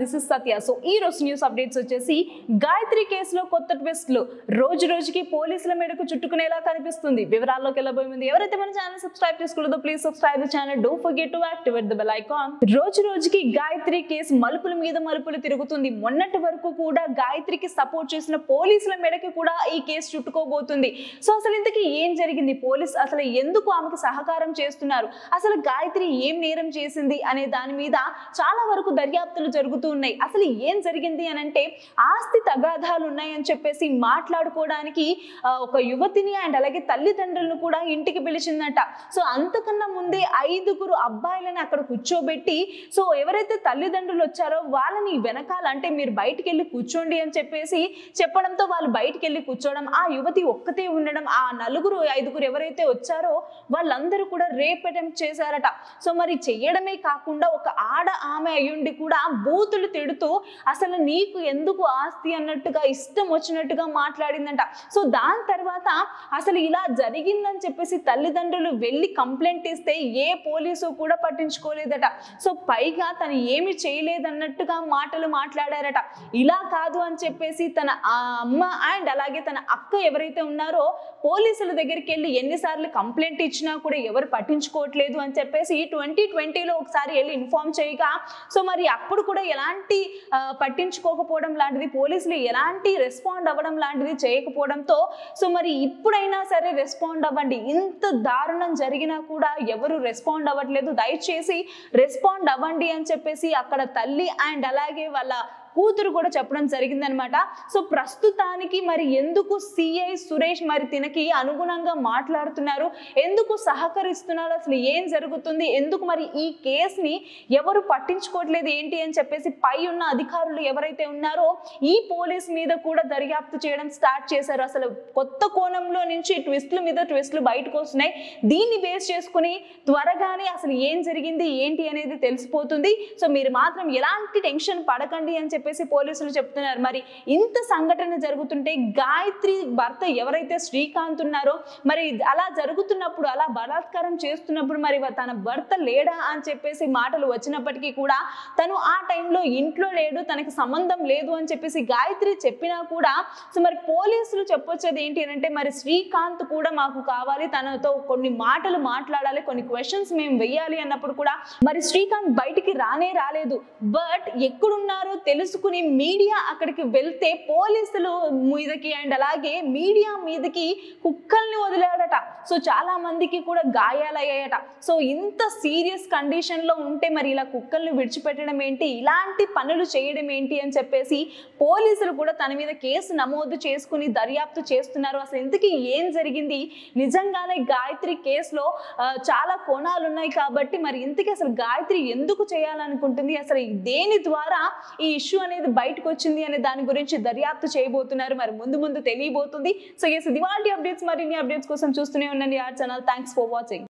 This is Satya. So ఈ రోజు news updates వచ్చేసి గాయత్రి కేసులో కొత్త ట్విస్ట్లు రోజు రోజుకి పోలీసుల మేడకు చుట్టుకునేలా కనిపిస్తుంది. వివరాల్లోకి వెళ్ళబోయే ముందు ఎవరైతే మన ఛానల్ సబ్స్క్రైబ్ చేసుకోలేదో please subscribe the channel. Don't forget to activate the bell icon. రోజు రోజుకి గాయత్రి కేసు మలుపుల మీద మలుపులు తిరుగుతుంది. మొన్నటి వరకు కూడా గాయత్రికి సపోర్ట్ చేసిన పోలీసుల మేడకి కూడా ఈ కేసు చుట్టుకోబోతుంది. సో అసలు ఇంతకీ ఏం జరిగింది, పోలీస్ అసలు ఎందుకు ఆమెకు సహకారం చేస్తున్నారు, అసలు గాయత్రి ఏం నేరం చేసింది అనే దాని మీద చాలా వరకు దర్యాప్తులు జరుగుతూ ఉన్నాయి. అసలు ఏం జరిగింది అని అంటే ఆస్తి తగాదాలు ఉన్నాయని చెప్పేసి మాట్లాడుకోవడానికి ఒక యువతిని అండ్ అలాగే తల్లిదండ్రులను కూడా ఇంటికి పిలిచిందట. సో అంతకన్నా ముందే 5గురు అబ్బాయిలని అక్కడ కూర్చోబెట్టి సో ఎవరైతే తల్లిదండ్రులు వచ్చారో వాళ్ళని వెనకాల అంటే మీరు బయటికి వెళ్ళి కూర్చోండి అని చెప్పేసి చెప్పడంతో వాళ్ళు బయటికి వెళ్ళి కూర్చోవడం, ఆ యువతి ఒక్కతే ఉండడం, ఆ 4-5 ఎవరైతే వచ్చారో వాళ్ళందరూ కూడా రేప్ అటెంప్ట్ చేశారట. సో మరి చెయ్యడమే కాకుండా ఒక ఆమె అయ్యుండి కూడా బూతులు తిడుతూ అసలు నీకు ఎందుకు ఆస్తి అన్నట్టుగా ఇష్టం వచ్చినట్టుగా మాట్లాడిందంట. సో దాని తర్వాత అసలు ఇలా జరిగిందని చెప్పేసి తల్లిదండ్రులు వెళ్ళి కంప్లైంట్ ఇస్తే ఏ పోలీసు కూడా పట్టించుకోలేదట. సో పైగా తను ఏమి చేయలేదన్నట్టుగా మాటలు మాట్లాడారట. ఇలా కాదు అని చెప్పేసి తన అమ్మ అండ్ అలాగే తన అక్క ఎవరైతే ఉన్నారో పోలీసుల దగ్గరికి వెళ్ళి ఎన్నిసార్లు కంప్లైంట్ ఇచ్చినా కూడా ఎవరు పట్టించుకోవట్లేదు అని చెప్పేసి 2020లో ఒకసారి వెళ్ళి ఇన్ఫార్మ్ చేయగా సో మరి అప్పుడు కూడా ఎలాంటి పట్టించుకోకపోవడం లాంటిది, పోలీసులు ఎలాంటి రెస్పాండ్ అవ్వడం లాంటిది చేయకపోవడంతో సో మరి ఇప్పుడైనా సరే రెస్పాండ్ అవ్వండి, ఇంత దారుణం జరిగినా కూడా ఎవరు రెస్పాండ్ అవ్వట్లేదు, దయచేసి రెస్పాండ్ అవ్వండి అని చెప్పేసి అక్కడ తల్లి అండ్ అలాగే వాళ్ళ కూతురు కూడా చెప్పడం జరిగిందనమాట. సో ప్రస్తుతానికి మరి ఎందుకు సిఐ సురేష్ మరి తినకి అనుగుణంగా మాట్లాడుతున్నారు, ఎందుకు సహకరిస్తున్నారు, అసలు ఏం జరుగుతుంది, ఎందుకు మరి ఈ కేసుని ఎవరు పట్టించుకోవట్లేదు ఏంటి అని చెప్పేసి పై ఉన్న అధికారులు ఎవరైతే ఉన్నారో ఈ పోలీస్ మీద కూడా దర్యాప్తు చేయడం స్టార్ట్ చేశారు. అసలు కొత్త కోణంలో నుంచి ట్విస్టుల మీద ట్విస్టులు బయటకు వస్తున్నాయి. దీన్ని బేస్ చేసుకుని త్వరగానే అసలు ఏం జరిగింది ఏంటి అనేది తెలిసిపోతుంది. సో మీరు మాత్రం ఎలాంటి టెన్షన్ పడకండి అని చెప్పేసి పోలీసులు చెప్తున్నారు. మరి ఇంత సంఘటన జరుగుతుంటే గాయత్రి భర్త ఎవరైతే శ్రీకాంత్ ఉన్నారో మరి అలా జరుగుతున్నప్పుడు, అలా బలాత్కారం చేస్తున్నప్పుడు మరి తన భర్త లేడా అని చెప్పేసి మాటలు వచ్చినప్పటికీ కూడా తను ఆ టైంలో ఇంట్లో లేడు, తనకి సంబంధం లేదు అని చెప్పేసి గాయత్రి చెప్పినా కూడా సో మరి పోలీసులు చెప్పొచ్చేది ఏంటి అంటే మరి శ్రీకాంత్ కూడా మాకు కావాలి, తనతో కొన్ని మాటలు మాట్లాడాలి, కొన్ని క్వశ్చన్స్ మేము వెయ్యాలి అన్నప్పుడు కూడా మరి శ్రీకాంత్ బయటికి రాలేదు. బట్ ఎక్కడున్నారో తెలుసుకుని మీడియా అక్కడికి వెళ్తే పోలీసులు మీదకి అండ్ అలాగే మీడియా మీదకి కుక్కల్ని వదిలాడట. సో చాలా మందికి కూడా గాయాలయ్యాయట. సో ఇంత సీరియస్ కండిషన్ లో ఉంటే మరి ఇలా కుక్కల్ని విడిచిపెట్టడం ఏంటి, ఇలాంటి పనులు చేయడం ఏంటి అని చెప్పేసి పోలీసులు కూడా తన మీద కేసు నమోదు చేసుకుని దర్యాప్తు చేస్తున్నారు. అసలు ఇంతకీ ఏం జరిగింది, నిజంగానే గాయత్రి కేసులో చాలా కోణాలు ఉన్నాయి కాబట్టి మరి ఇంతకీ అసలు గాయత్రి ఎందుకు చేయాలనుకుంటుంది, అసలు దేని ద్వారా ఈ ఇష్యూ అనేది బయటకు వచ్చింది అనే దాని గురించి దర్యాప్తు చేయబోతున్నారు. మరి ముందు తెలియబోతుంది. సో ఇది వాటి అప్డేట్స్, మరిన్ని అప్డేట్స్ కోసం చూస్తూనే ఉండండి our channel. Thanks for watching.